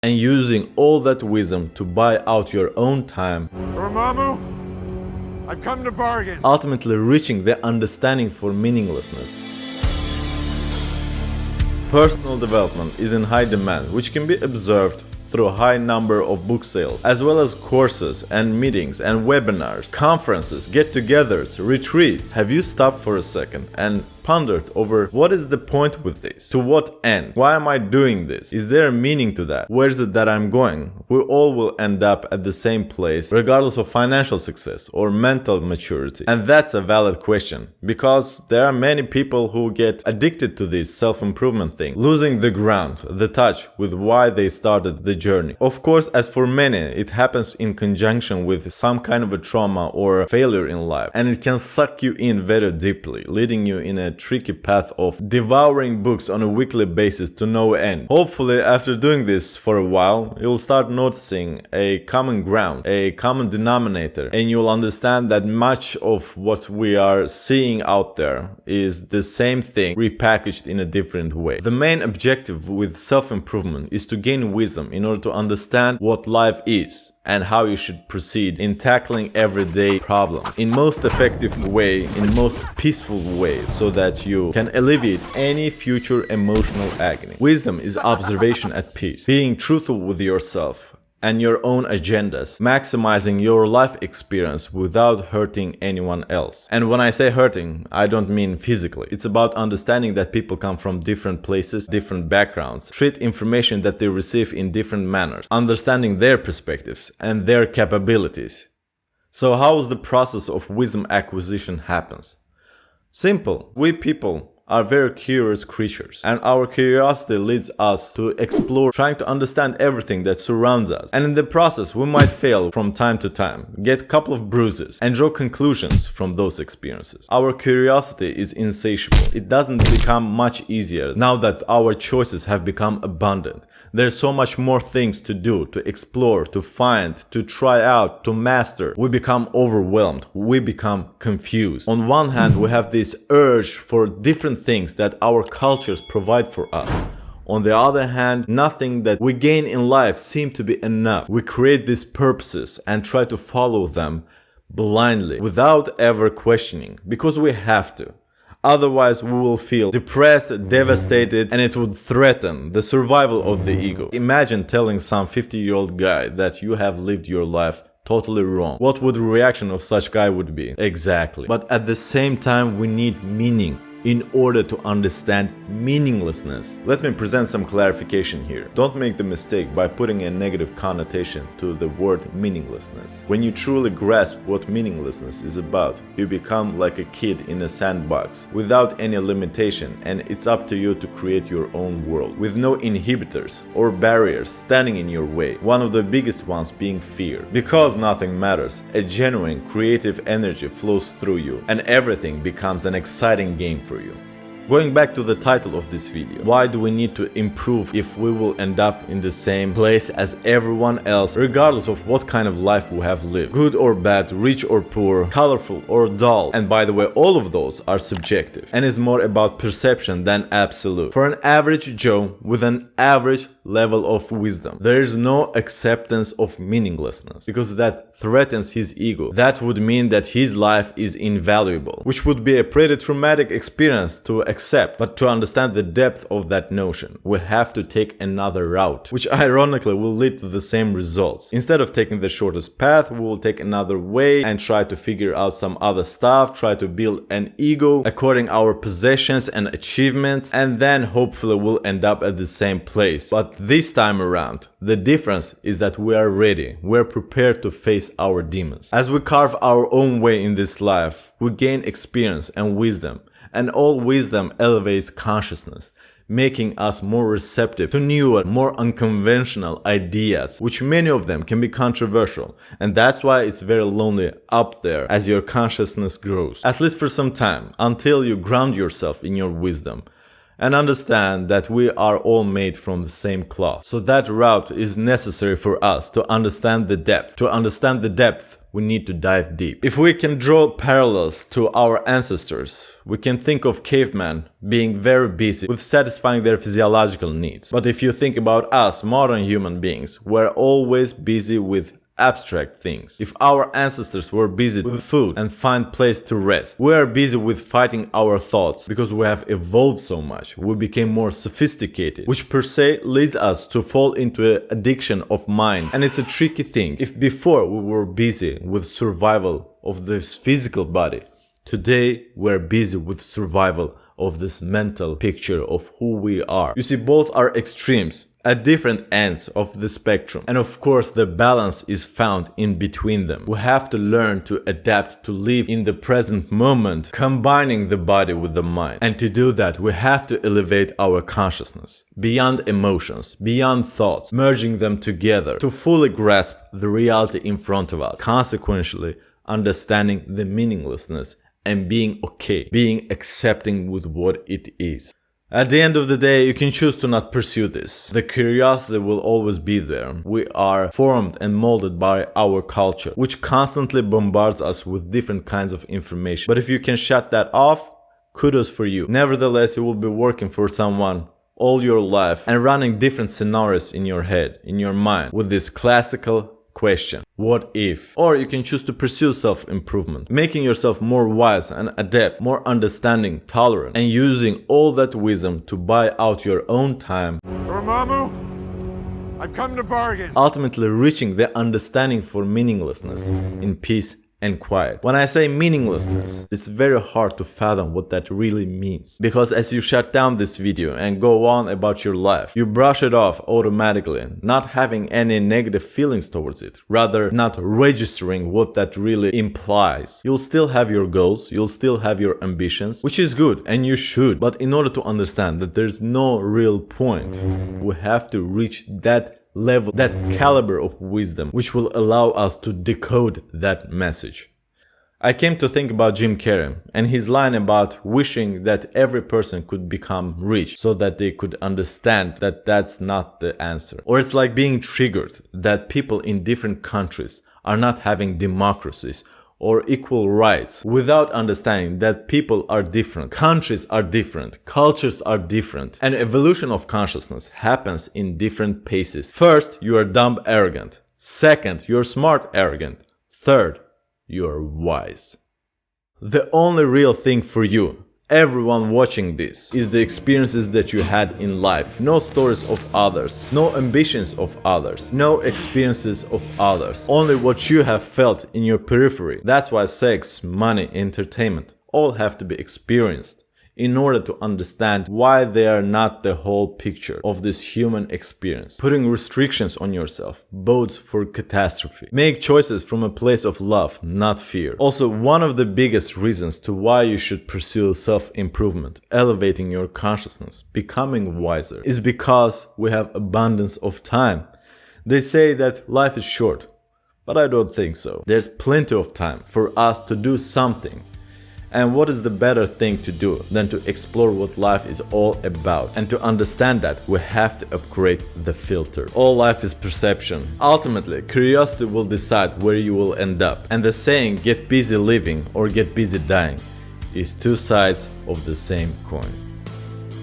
and using all that wisdom to buy out your own time, Dormammu, I've come to bargain. ultimately reaching the understanding for meaninglessness. Personal development is in high demand, which can be observed through a high number of book sales, as well as courses and meetings and webinars, conferences, get-togethers, retreats. Have you stopped for a second and pondered over what is the point with this? To what end? Why am I doing this? Is there a meaning to that? Where is it that I'm going? We all will end up at the same place, regardless of financial success or mental maturity. And that's a valid question, because there are many people who get addicted to this self-improvement thing, losing the ground, the touch with why they started the journey. Of course, as for many, it happens in conjunction with some kind of a trauma or failure in life, and it can suck you in very deeply, leading you in a tricky path of devouring books on a weekly basis to no end. Hopefully, after doing this for a while, you'll start noticing a common ground, a common denominator, and you'll understand that much of what we are seeing out there is the same thing repackaged in a different way. The main objective with self-improvement is to gain wisdom in order to understand what life is and how you should proceed in tackling everyday problems in most effective way, in most peaceful way, so that you can alleviate any future emotional agony. Wisdom is observation at peace, being truthful with yourself and your own agendas, maximizing your life experience without hurting anyone else. And when I say hurting, I don't mean physically. It's about understanding that people come from different places, different backgrounds, treat information that they receive in different manners, understanding their perspectives and their capabilities. So how is the process of wisdom acquisition happens? Simple. We people are very curious creatures, and our curiosity leads us to explore, trying to understand everything that surrounds us. And in the process, we might fail from time to time, get a couple of bruises, and draw conclusions from those experiences. Our curiosity is insatiable. It doesn't become much easier now that our choices have become abundant. There's so much more things to do, to explore, to find, to try out, to master. We become overwhelmed. We become confused. On one hand, we have this urge for different things that our cultures provide for us. On the other hand, nothing that we gain in life seems to be enough. We create these purposes and try to follow them blindly, without ever questioning, because we have to. Otherwise, we will feel depressed, devastated, and it would threaten the survival of the ego. Imagine telling some 50-year-old guy that you have lived your life totally wrong. What would the reaction of such guy would be? Exactly. But at the same time, we need meaning in order to understand meaninglessness. Let me present some clarification here. Don't make the mistake by putting a negative connotation to the word meaninglessness. When you truly grasp what meaninglessness is about, you become like a kid in a sandbox without any limitation, and it's up to you to create your own world with no inhibitors or barriers standing in your way. One of the biggest ones being fear. Because nothing matters, a genuine creative energy flows through you and everything becomes an exciting game for you. Going back to the title of this video, why do we need to improve if we will end up in the same place as everyone else, regardless of what kind of life we have lived? Good or bad, rich or poor, colorful or dull. And by the way, all of those are subjective and is more about perception than absolute. For an average Joe with an average level of wisdom, there is no acceptance of meaninglessness, because that threatens his ego. That would mean that his life is invaluable, which would be a pretty traumatic experience to accept. But to understand the depth of that notion, we have to take another route, which ironically will lead to the same results. Instead of taking the shortest path, we will take another way and try to figure out some other stuff, try to build an ego according our possessions and achievements, and then hopefully we'll end up at the same place. But this time around, the difference is that we are ready, we're prepared to face our demons. As we carve our own way in this life, we gain experience and wisdom, and all wisdom elevates consciousness, making us more receptive to newer, more unconventional ideas, which many of them can be controversial, and that's why it's very lonely up there as your consciousness grows, at least for some time, until you ground yourself in your wisdom. and understand that we are all made from the same cloth. So that route is necessary for us to understand the depth. To understand the depth, we need to dive deep. If we can draw parallels to our ancestors, we can think of cavemen being very busy with satisfying their physiological needs. But if you think about us, modern human beings, we're always busy with abstract things. If our ancestors were busy with food and find place to rest, we are busy with fighting our thoughts because we have evolved so much. We became more sophisticated, which per se leads us to fall into an addiction of mind. And it's a tricky thing. If before we were busy with survival of this physical body, today we're busy with survival of this mental picture of who we are. You see, both are extremes at different ends of the spectrum, and of course the balance is found in between them. We have to learn to adapt to live in the present moment, combining the body with the mind. And to do that, we have to elevate our consciousness beyond emotions, beyond thoughts, merging them together to fully grasp the reality in front of us, consequently understanding the meaninglessness and being okay, being accepting with what it is. At the end of the day, you can choose to not pursue this. The curiosity will always be there. We are formed and molded by our culture, which constantly bombards us with different kinds of information. But if you can shut that off, kudos for you. Nevertheless, you will be working for someone all your life and running different scenarios in your head, in your mind, with this classical question: what if? Or you can choose to pursue self-improvement, making yourself more wise and adept, more understanding, tolerant, and using all that wisdom to buy out your own time. Dormammu, I've come to bargain. Ultimately reaching the understanding for meaninglessness in peace and quiet. When I say meaninglessness, it's very hard to fathom what that really means. Because as you shut down this video and go on about your life, you brush it off automatically, not having any negative feelings towards it, rather not registering what that really implies. You'll still have your goals, you'll still have your ambitions, which is good and you should. But in order to understand that there's no real point, we have to reach that level, that caliber of wisdom, which will allow us to decode that message. I came to think about Jim Carrey and his line about wishing that every person could become rich so that they could understand that that's not the answer. Or it's like being triggered that people in different countries are not having democracies or equal rights, without understanding that people are different, countries are different, cultures are different, and evolution of consciousness happens in different paces. First, you are dumb arrogant. Second, you're smart arrogant. Third, you're wise. The only real thing for you, everyone watching this, is the experiences that you had in life. No stories of others, no ambitions of others, no experiences of others. Only what you have felt in your periphery. That's why sex, money, entertainment all have to be experienced in order to understand why they are not the whole picture of this human experience. Putting restrictions on yourself bodes for catastrophe. Make choices from a place of love, not fear. Also, one of the biggest reasons to why you should pursue self-improvement, elevating your consciousness, becoming wiser, is because we have abundance of time. They say that life is short, but I don't think so. There's plenty of time for us to do something. And what is the better thing to do than to explore what life is all about? And to understand that, we have to upgrade the filter. All life is perception. Ultimately, curiosity will decide where you will end up. And the saying, get busy living or get busy dying, is two sides of the same coin.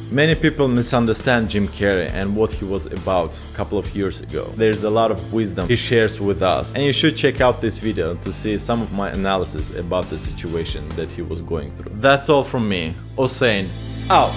Many people misunderstand Jim Carrey and what he was about a couple of years ago. There's a lot of wisdom he shares with us, and you should check out this video to see some of my analysis about the situation that he was going through. That's all from me. Hossein, out!